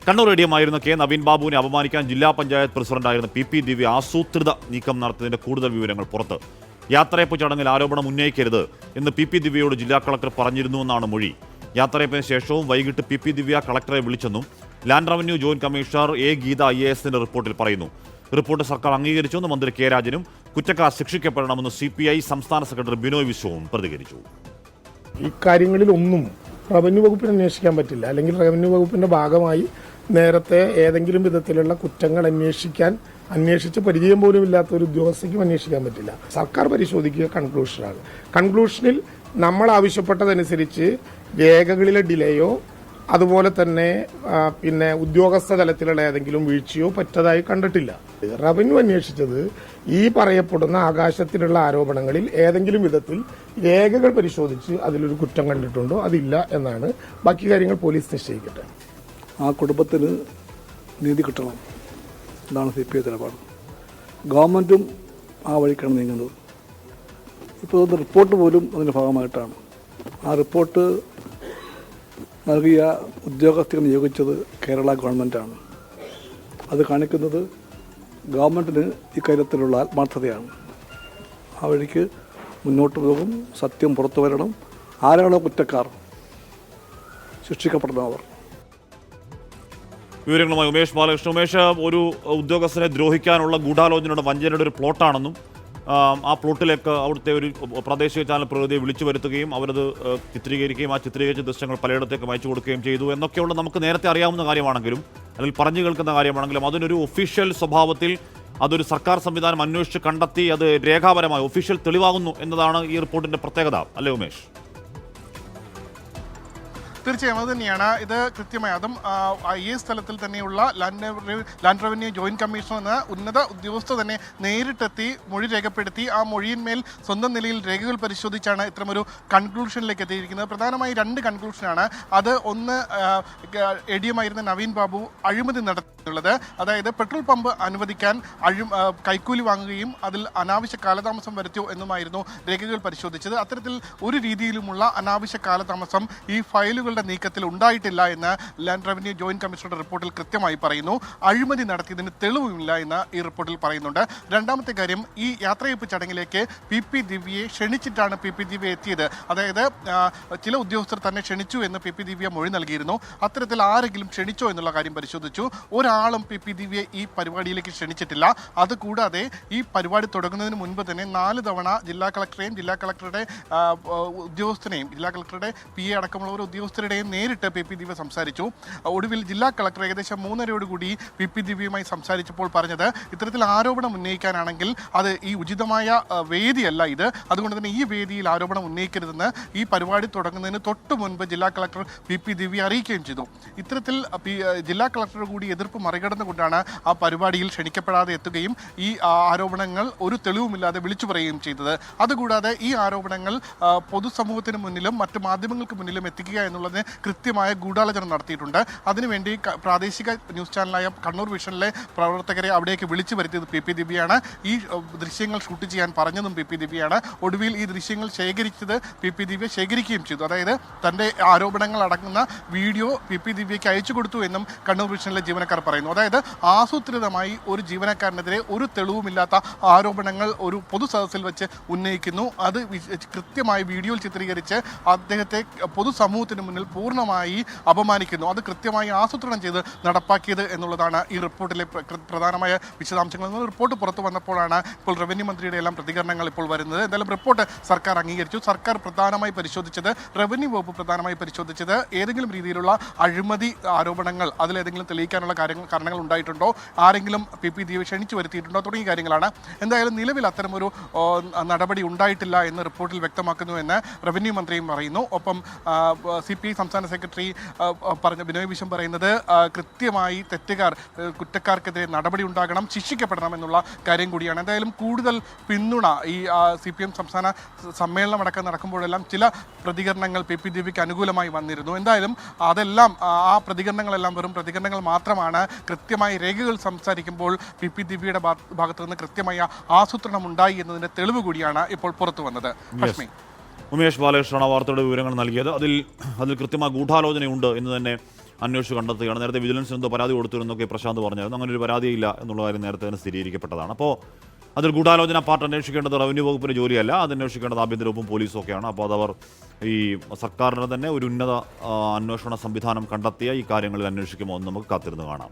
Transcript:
Kannur എഡിയമായിരുന്ന K Naveen ബാബുവിനെ അപമാനിക്കാൻ ജില്ലാ പഞ്ചായത്ത് പ്രസിഡന്റായിരുന്ന പി ദിവ്യ ആസൂത്രിത നീക്കം നടത്തിയതിന്റെ കൂടുതൽ വിവരങ്ങൾ പുറത്ത്. യാത്രയപ്പ് ചടങ്ങിൽ ആരോപണം ഉന്നയിക്കരുത് എന്ന് പി ദിവ്യയോട് ജില്ലാ കളക്ടർ പറഞ്ഞിരുന്നുവെന്നാണ് മൊഴി. യാത്രയപ്പിന് ശേഷവും വൈകിട്ട് പി ദിവ്യ കളക്ടറെ വിളിച്ചെന്നും land revenue joint commissioner A Geetha IASന്റെ റിപ്പോർട്ടിൽ പറയുന്നു. റിപ്പോർട്ട് സർക്കാർ അംഗീകരിച്ചുവെന്ന് മന്ത്രി കെ രാജനും കുറ്റക്കാർ ശിക്ഷിക്കപ്പെടണമെന്ന് CPI സംസ്ഥാന സെക്രട്ടറി ബിനോയ് വിശ്വവും പ്രതികരിച്ചു. ഇക്കാര്യങ്ങളിലൊന്നും റവന്യൂ വകുപ്പിന് അന്വേഷിക്കാൻ പറ്റില്ല. അല്ലെങ്കിൽ റവന്യൂ വകുപ്പിന്റെ ഭാഗമായി നേരത്തെ ഏതെങ്കിലും വിധത്തിലുള്ള കുറ്റങ്ങൾ അന്വേഷിച്ച് പരിചയം പോലും ഇല്ലാത്ത ഒരു ഉദ്യോഗസ്ഥയ്ക്കും അന്വേഷിക്കാൻ പറ്റില്ല. സർക്കാർ പരിശോധിക്കുക കൺക്ലൂഷനാണ്. കൺക്ലൂഷനിൽ നമ്മൾ ആവശ്യപ്പെട്ടതനുസരിച്ച് രേഖകളിലെ ഡിലേയോ അതുപോലെ തന്നെ ഉദ്യോഗസ്ഥ തലത്തിലുള്ള ഏതെങ്കിലും വീഴ്ചയോ പറ്റതായി കണ്ടിട്ടില്ല. റവന്യൂ അന്വേഷിച്ചത് ഈ പറയപ്പെടുന്ന ആകാശത്തിലുള്ള ആരോപണങ്ങളിൽ ഏതെങ്കിലും വിധത്തിൽ രേഖകൾ പരിശോധിച്ച് അതിലൊരു കുറ്റം കണ്ടിട്ടുണ്ടോ അതില്ല എന്നാണ്. ബാക്കി കാര്യങ്ങൾ പോലീസ് നിശ്ചയിക്കട്ടെ. ആ കുടുംബത്തിന് നീതി കിട്ടണം എന്നാണ് CPI നിലപാട്. ഗവൺമെൻറ്റും ആ വഴിക്കാണ് നീങ്ങുന്നത്. ഇപ്പോൾ റിപ്പോർട്ട് പോലും അതിൻ്റെ ഭാഗമായിട്ടാണ്. ആ റിപ്പോർട്ട് നൽകിയ ഉദ്യോഗസ്ഥരെ നിയോഗിച്ചത് കേരള ഗവൺമെൻറ്റാണ്. അത് കാണിക്കുന്നത് ഗവൺമെൻറ്റിന് ഇക്കാര്യത്തിലുള്ള ആത്മാർത്ഥതയാണ്. ആ വഴിക്ക് മുന്നോട്ട് പോകും. സത്യം പുറത്തു വരണം. ആരാണോ കുറ്റക്കാർ ശിക്ഷിക്കപ്പെടണം അവർ. വിവരങ്ങളുമായി ഉമേഷ് ബാലകൃഷ്ണൻ. ഉമേഷ്, ഒരു ഉദ്യോഗസ്ഥനെ ദ്രോഹിക്കാനുള്ള ഗൂഢാലോചനയുടെ വഞ്ചനയുടെ ഒരു പ്ലോട്ടാണെന്നും ആ പ്ലോട്ടിലേക്ക് അവിടുത്തെ ഒരു പ്രാദേശിക ചാനൽ പ്രതിനിധിയെ വിളിച്ചു വരുത്തുകയും അവരത് ചിത്രീകരിക്കുകയും ആ ചിത്രീകരിച്ച ദൃശ്യങ്ങൾ പലയിടത്തേക്ക് അയച്ചു കൊടുക്കുകയും ചെയ്തു എന്നൊക്കെയുള്ള നമുക്ക് നേരത്തെ അറിയാവുന്ന കാര്യമാണെങ്കിലും അല്ലെങ്കിൽ പറഞ്ഞു കേൾക്കുന്ന കാര്യമാണെങ്കിലും അതിനൊരു ഒഫീഷ്യൽ സ്വഭാവത്തിൽ അതൊരു സർക്കാർ സംവിധാനം അന്വേഷിച്ച് കണ്ടെത്തി അത് രേഖാപരമായി ഒഫീഷ്യൽ തെളിവാകുന്നു എന്നതാണ് ഈ റിപ്പോർട്ടിന്റെ പ്രത്യേകത, അല്ലേ ഉമേഷ്? തീർച്ചയായും അത് തന്നെയാണ്. ഇത് കൃത്യമായി അതും IAS തലത്തിൽ തന്നെയുള്ള ലാൻഡ് റവന്യൂ ജോയിന്റ് കമ്മീഷണർ എന്ന ഉന്നത ഉദ്യോഗസ്ഥ തന്നെ നേരിട്ടെത്തി മൊഴി രേഖപ്പെടുത്തി ആ മൊഴിയിന്മേൽ സ്വന്തം നിലയിൽ രേഖകൾ പരിശോധിച്ചാണ് ഇത്തരമൊരു കൺക്ലൂഷനിലേക്ക് എത്തിയിരിക്കുന്നത്. പ്രധാനമായി 2 കൺക്ലൂഷനാണ്. അത് ഒന്ന്, എഡിയമായിരുന്ന നവീൻ ബാബു അഴിമതി നടത്തിയുള്ളത്, അതായത് പെട്രോൾ പമ്പ് അനുവദിക്കാൻ കൈക്കൂലി വാങ്ങുകയും അതിൽ അനാവശ്യ കാലതാമസം വരുത്തിയോ എന്നുമായിരുന്നു രേഖകൾ പരിശോധിച്ചത്. അത്തരത്തിൽ ഒരു രീതിയിലുമുള്ള അനാവശ്യ കാലതാമസം ഈ ഫയലുകൾ നീക്കത്തിൽ ഉണ്ടായിട്ടില്ല എന്ന് ലാൻഡ് റവന്യൂ ജോയിന്റ് കമ്മീഷണറുടെ റിപ്പോർട്ടിൽ കൃത്യമായി പറയുന്നു. അഴിമതി നടത്തിയതിന് തെളിവുമില്ല എന്ന് ഈ റിപ്പോർട്ടിൽ പറയുന്നുണ്ട്. രണ്ടാമത്തെ കാര്യം, ഈ യാത്രയപ്പ് ചടങ്ങിലേക്ക് പി ദിവ്യയെ ക്ഷണിച്ചിട്ടാണ് പി ദിവ്യ എത്തിയത്. അതായത് ചില ഉദ്യോഗസ്ഥർ തന്നെ ക്ഷണിച്ചു എന്ന് പി ദിവ്യ മൊഴി നൽകിയിരുന്നു. അത്തരത്തിൽ ആരെങ്കിലും ക്ഷണിച്ചോ എന്നുള്ള കാര്യം പരിശോധിച്ചു. ഒരാളും പി ദിവ്യയെ ഈ പരിപാടിയിലേക്ക് ക്ഷണിച്ചിട്ടില്ല. അതുകൂടാതെ ഈ പരിപാടി തുടങ്ങുന്നതിന് മുൻപ് തന്നെ 4 തവണ ജില്ലാ കളക്ടറെയും ജില്ലാ കളക്ടറുടെ ഉദ്യോഗസ്ഥനെയും ജില്ലാ കളക്ടറുടെ PA അടക്കമുള്ള ഉദ്യോഗസ്ഥരുടെയും നേരിട്ട് പി ദിവ്യ സംസാരിച്ചു. ഒടുവിൽ ജില്ലാ കളക്ടർ ഏകദേശം 3:30 പി ദിവ്യയുമായി സംസാരിച്ചപ്പോൾ പറഞ്ഞത്, ഇത്തരത്തിൽ ആരോപണം ഉന്നയിക്കാനാണെങ്കിൽ അത് ഈ ഉചിതമായ വേദിയല്ല ഇത്, അതുകൊണ്ട് തന്നെ ഈ വേദിയിൽ ആരോപണം ഉന്നയിക്കരുതെന്ന് ഈ പരിപാടി തുടങ്ങുന്നതിന് തൊട്ട് മുൻപ് ജില്ലാ കളക്ടർ പി ദിവ്യ അറിയിക്കുകയും ചെയ്തു. ഇത്തരത്തിൽ ജില്ലാ കളക്ടർ കൂടി എതിർപ്പ് മറികടന്നുകൊണ്ടാണ് ആ പരിപാടിയിൽ ക്ഷണിക്കപ്പെടാതെ എത്തുകയും ഈ ആരോപണങ്ങൾ ഒരു തെളിവുമില്ലാതെ വിളിച്ചു പറയുകയും ചെയ്തത്. അതുകൂടാതെ ഈ ആരോപണങ്ങൾ പൊതുസമൂഹത്തിന് മുന്നിലും മറ്റ് മാധ്യമങ്ങൾക്ക് മുന്നിലും എത്തിക്കുക എന്നുള്ളത് കൃത്യമായ ഗൂഢാലോചന നടത്തിയിട്ടുണ്ട്. അതിനുവേണ്ടി പ്രാദേശിക ന്യൂസ് ചാനലായ കണ്ണൂർ വിഷനിലെ പ്രവർത്തകരെ അവിടേക്ക് വിളിച്ചു വരുത്തിയത് പി ദിവ്യയാണ്. ഈ ദൃശ്യങ്ങൾ ഷൂട്ട് ചെയ്യാൻ പറഞ്ഞതും പി ദിവ്യയാണ്. ഒടുവിൽ ഈ ദൃശ്യങ്ങൾ ശേഖരിച്ചത് പി ദിവ്യ ശേഖരിക്കുകയും ചെയ്തു. അതായത് തൻ്റെ ആരോപണങ്ങൾ അടങ്ങുന്ന വീഡിയോ പി ദിവ്യയ്ക്ക് അയച്ചു കൊടുത്തു എന്നും കണ്ണൂർ വിഷനിലെ ജീവനക്കാർ പറയുന്നു. അതായത് ആസൂത്രിതമായി ഒരു ജീവനക്കാരനെതിരെ ഒരു തെളിവുമില്ലാത്ത ആരോപണങ്ങൾ ഒരു പൊതുസദസ്സിൽ വെച്ച് ഉന്നയിക്കുന്നു. അത് കൃത്യമായി വീഡിയോയിൽ ചിത്രീകരിച്ച് അദ്ദേഹത്തെ പൊതുസമൂഹത്തിന് മുന്നിൽ പൂർണ്ണമായി അപമാനിക്കുന്നു. അത് കൃത്യമായി ആസൂത്രണം ചെയ്ത് നടപ്പാക്കിയത് എന്നുള്ളതാണ് ഈ റിപ്പോർട്ടിലെ പ്രധാനമായ വിശദാംശങ്ങൾ. റിപ്പോർട്ട് പുറത്തു വന്നപ്പോഴാണ് ഇപ്പോൾ റവന്യൂ മന്ത്രിയുടെ എല്ലാം പ്രതികരണങ്ങൾ ഇപ്പോൾ വരുന്നത്. എന്തായാലും റിപ്പോർട്ട് സർക്കാർ അംഗീകരിച്ചു. സർക്കാർ പ്രധാനമായി പരിശോധിച്ചത്, റവന്യൂ വകുപ്പ് പ്രധാനമായി പരിശോധിച്ചത് ഏതെങ്കിലും രീതിയിലുള്ള അഴിമതി ആരോപണങ്ങൾ അതിലേതെങ്കിലും തെളിയിക്കാനുള്ള കാരണങ്ങൾ ഉണ്ടായിട്ടുണ്ടോ, ആരെങ്കിലും പി ദിവ്യ ക്ഷണിച്ചു വരുത്തിയിട്ടുണ്ടോ തുടങ്ങിയ കാര്യങ്ങളാണ്. എന്തായാലും നിലവിൽ അത്തരമൊരു നടപടി ഉണ്ടായിട്ടില്ല എന്ന് റിപ്പോർട്ടിൽ വ്യക്തമാക്കുന്നുവെന്ന് റവന്യൂ മന്ത്രിയും പറയുന്നു. ഒപ്പം CPI സംസ്ഥാന സെക്രട്ടറി ബിനോയ് വിശ്വം പറയുന്നത്, കൃത്യമായി കുറ്റക്കാർക്കെതിരെ നടപടി ഉണ്ടാകണം, ശിക്ഷിക്കപ്പെടണം എന്നുള്ള കാര്യം കൂടിയാണ്. എന്തായാലും കൂടുതൽ പിന്തുണ ഈ CPM സംസ്ഥാന സമ്മേളനം അടക്കം നടക്കുമ്പോഴെല്ലാം ചില പ്രതികരണങ്ങൾ പി ദിവ്യയ്ക്ക് അനുകൂലമായി വന്നിരുന്നു. എന്തായാലും അതെല്ലാം ആ പ്രതികരണങ്ങളെല്ലാം വെറും പ്രതികരണങ്ങൾ മാത്രമാണ്. കൃത്യമായി രേഖകൾ സംസാരിക്കുമ്പോൾ പി ദിവ്യയുടെ ഭാഗത്തു നിന്ന് കൃത്യമായ ആസൂത്രണം ഉണ്ടായി എന്നതിൻ്റെ തെളിവ് കൂടിയാണ് ഇപ്പോൾ പുറത്തു വന്നത്. ഉമേഷ് ബാലകൃഷ്ണനാണ് വാർത്തയുടെ വിവരങ്ങൾ നൽകിയത്. അതിൽ കൃത്യമായ ഗൂഢാലോചനയുണ്ട് എന്ന് തന്നെ അന്വേഷിച്ച് കണ്ടെത്തുകയാണ്. നേരത്തെ വിജിലൻസിന് എന്തോ പരാതി കൊടുത്തിരുന്നൊക്കെ പ്രശാന്ത് പറഞ്ഞായിരുന്നു. അങ്ങനെ ഒരു പരാതിയില്ല എന്നുള്ള കാര്യം നേരത്തെ തന്നെ സ്ഥിരീകരിക്കപ്പെട്ടതാണ്. അപ്പോൾ അതൊരു ഗൂഢാലോചന പാർട്ട് അന്വേഷിക്കേണ്ടത് റവന്യൂ വകുപ്പിൻ്റെ ജോലിയല്ല, അത് അന്വേഷിക്കേണ്ടത് ആഭ്യന്തര വകുപ്പും പോലീസും ഒക്കെയാണ്. അപ്പോൾ അതവർ ഈ സർക്കാരിന് തന്നെ ഒരു ഉന്നത അന്വേഷണ സംവിധാനം കണ്ടെത്തിയ ഈ കാര്യങ്ങളിൽ അന്വേഷിക്കുമോ എന്ന് നമുക്ക് കാത്തിരുന്ന് കാണാം.